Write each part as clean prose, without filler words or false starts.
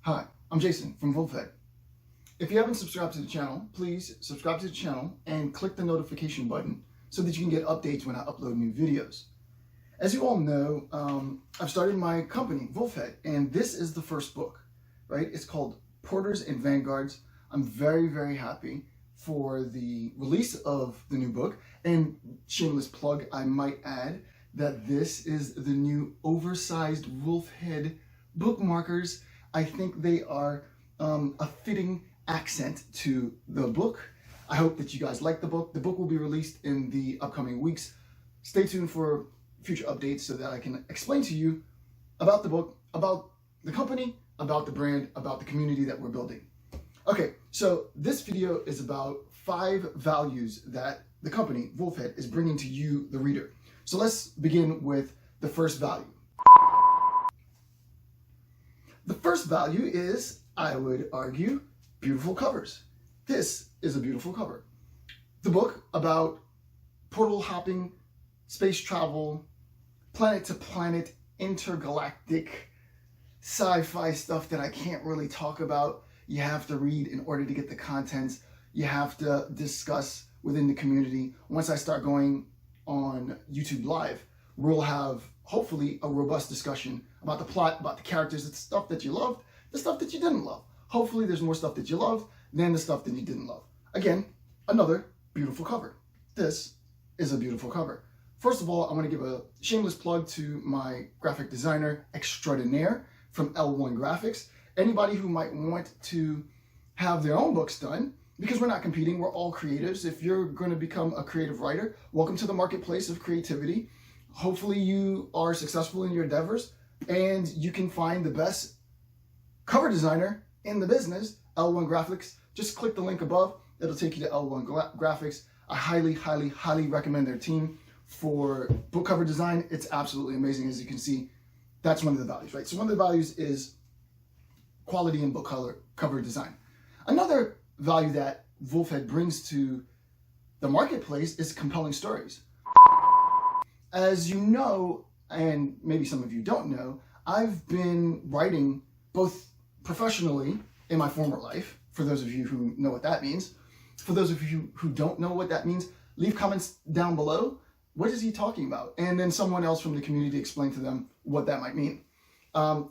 Hi, I'm Jason from VolfHead. If you haven't subscribed to the channel, please subscribe to the channel and click the notification button so that you can get updates when I upload new videos. As you all know, I've started my company, VolfHead, and this is the first book, right? It's called Porters and Vanguards. I'm very, very happy for the release of the new book, and shameless plug, I might add that this is the new oversized VolfHead bookmarkers. I think they are a fitting accent to the book. I hope that you guys like the book. The book will be released in the upcoming weeks. Stay tuned for future updates so that I can explain to you about the book, about the company, about the brand, about the community that we're building. Okay, so this video is about 5 values that the company, VolfHead, is bringing to you, the reader. So let's begin with the first value. The first value is, I would argue, beautiful covers. This is a beautiful cover. The book about portal hopping, space travel, planet to planet, intergalactic, sci-fi stuff that I can't really talk about. You have to read in order to get the contents. You have to discuss within the community. Once I start going on YouTube Live, we'll have hopefully a robust discussion about the plot, about the characters, the stuff that you loved, the stuff that you didn't love. Hopefully there's more stuff that you loved than the stuff that you didn't love. Again, another beautiful cover. This is a beautiful cover. First of all, I want to give a shameless plug to my graphic designer extraordinaire from L1 Graphics. Anybody who might want to have their own books done, because we're not competing, we're all creatives. If you're going to become a creative writer, welcome to the marketplace of creativity. Hopefully you are successful in your endeavors and you can find the best cover designer in the business, L1 Graphics. Just click the link above. It'll take you to L1 Graphics. I highly, highly, highly recommend their team for book cover design. It's absolutely amazing. As you can see, that's one of the values, right? So one of the values is quality in book cover design. Another value that VolfHead brings to the marketplace is compelling stories. As you know, and maybe some of you don't know, I've been writing both professionally in my former life, for those of you who know what that means. For those of you who don't know what that means, leave comments down below. What is he talking about? And then someone else from the community explain to them what that might mean.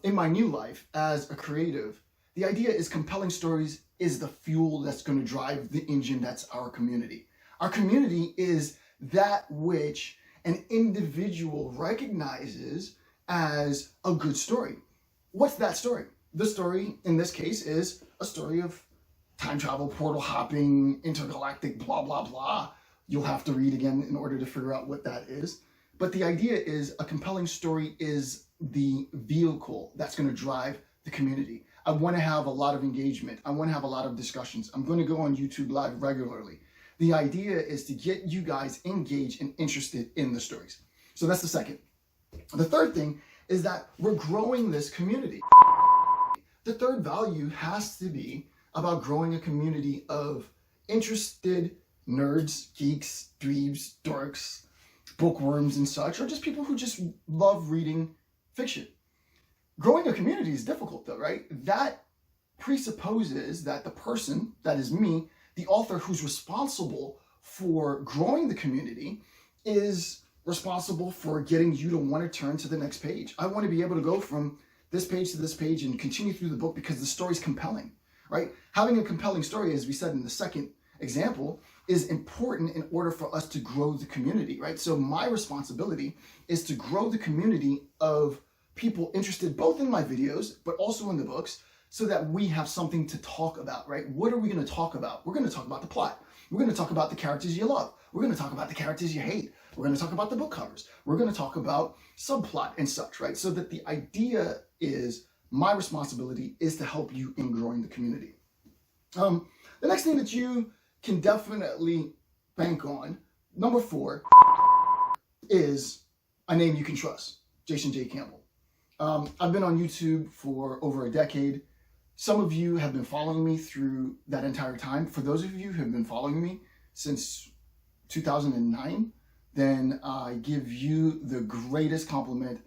In my new life as a creative, the idea is compelling stories is the fuel that's going to drive the engine that's our community. Our community is that which an individual recognizes as a good story. What's that story? The story in this case is a story of time travel, portal hopping, intergalactic, blah, blah, blah. You'll have to read again in order to figure out what that is. But the idea is a compelling story is the vehicle that's going to drive the community. I want to have a lot of engagement. I want to have a lot of discussions. I'm going to go on YouTube Live regularly. The idea is to get you guys engaged and interested in the stories. So that's the second. The third thing is that we're growing this community. The third value has to be about growing a community of interested nerds, geeks, dweebs, dorks, bookworms and such, or just people who just love reading fiction. Growing a community is difficult though, right? That presupposes that the person, that is me, the author who's responsible for growing the community, is responsible for getting you to want to turn to the next page. I want to be able to go from this page to this page and continue through the book because the story's compelling, right? Having a compelling story, as we said in the second example, is important in order for us to grow the community, right? So my responsibility is to grow the community of people interested both in my videos, but also in the books, so that we have something to talk about, right? What are we going to talk about? We're going to talk about the plot. We're going to talk about the characters you love. We're going to talk about the characters you hate. We're going to talk about the book covers. We're going to talk about subplot and such, right? So that the idea is my responsibility is to help you in growing the community. The next thing that you can definitely bank on, number 4, is a name you can trust, Jason J. Campbell. I've been on YouTube for over a decade. Some of you have been following me through that entire time. For those of you who have been following me since 2009, then I give you the greatest compliment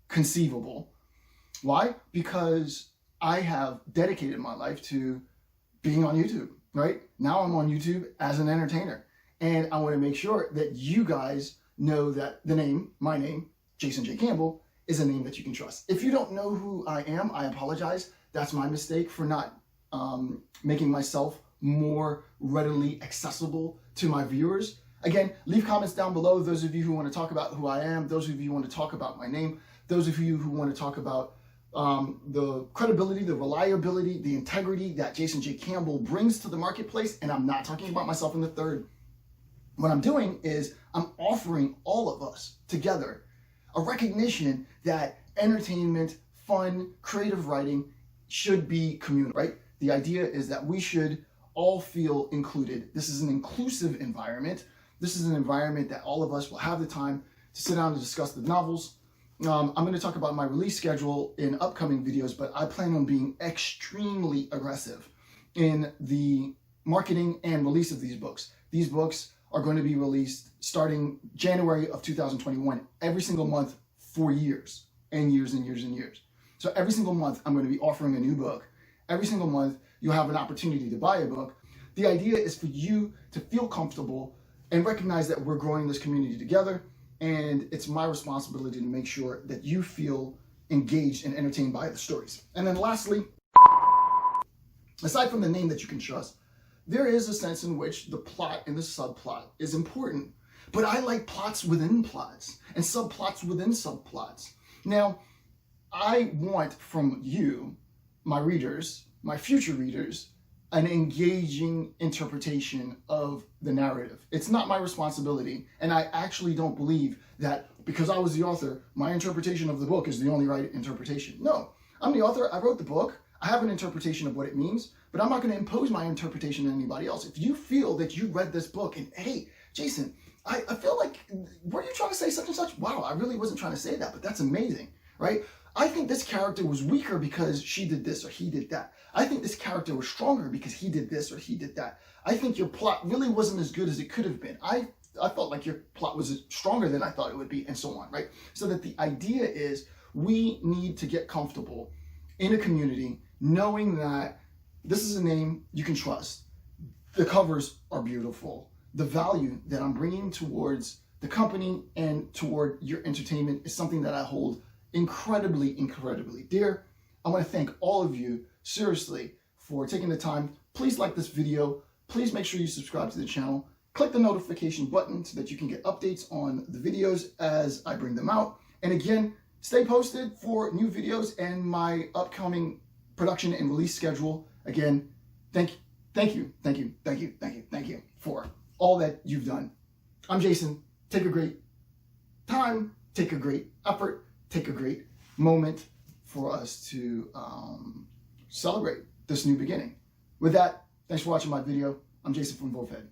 conceivable. Why? Because I have dedicated my life to being on YouTube, right? Now I'm on YouTube as an entertainer. And I want to make sure that you guys know that my name, Jason J. Campbell, is a name that you can trust. If you don't know who I am, I apologize. That's my mistake for not making myself more readily accessible to my viewers. Again, leave comments down below, those of you who want to talk about who I am, those of you who want to talk about my name, those of you who want to talk about the credibility, the reliability, the integrity that Jason J. Campbell brings to the marketplace. And I'm not talking about myself in the third. What I'm doing is I'm offering all of us together a recognition that entertainment, fun, creative writing should be communal, right? The idea is that we should all feel included. This is an inclusive environment. This is an environment that all of us will have the time to sit down and discuss the novels. I'm going to talk about my release schedule in upcoming videos, but I plan on being extremely aggressive in the marketing and release of these books. These books are going to be released starting January of 2021, every single month for years and years and years and years. So every single month, I'm going to be offering a new book. Every single month, you'll have an opportunity to buy a book. The idea is for you to feel comfortable and recognize that we're growing this community together. And it's my responsibility to make sure that you feel engaged and entertained by the stories. And then lastly, aside from the name that you can trust, there is a sense in which the plot and the subplot is important. But I like plots within plots and subplots within subplots. Now, I want from you, my readers, my future readers, an engaging interpretation of the narrative. It's not my responsibility, and I actually don't believe that because I was the author, my interpretation of the book is the only right interpretation. No, I'm the author, I wrote the book, I have an interpretation of what it means, but I'm not going to impose my interpretation on anybody else. If you feel that you read this book and, hey, Jason, I feel like, were you trying to say such and such? Wow, I really wasn't trying to say that, but that's amazing, right? I think this character was weaker because she did this or he did that. I think this character was stronger because he did this or he did that. I think your plot really wasn't as good as it could have been. I felt like your plot was stronger than I thought it would be, and so on, right? So that the idea is we need to get comfortable in a community knowing that this is a name you can trust. The covers are beautiful. The value that I'm bringing towards the company and toward your entertainment is something that I hold incredibly, incredibly dear. I want to thank all of you, seriously, for taking the time. Please like this video. Please make sure you subscribe to the channel. Click the notification button so that you can get updates on the videos as I bring them out. And again, stay posted for new videos and my upcoming production and release schedule. Again, thank you for all that you've done. I'm Jason. Take a great time, take a great effort, take a great moment for us to celebrate this new beginning. With that, thanks for watching my video. I'm Jason from VolfHead.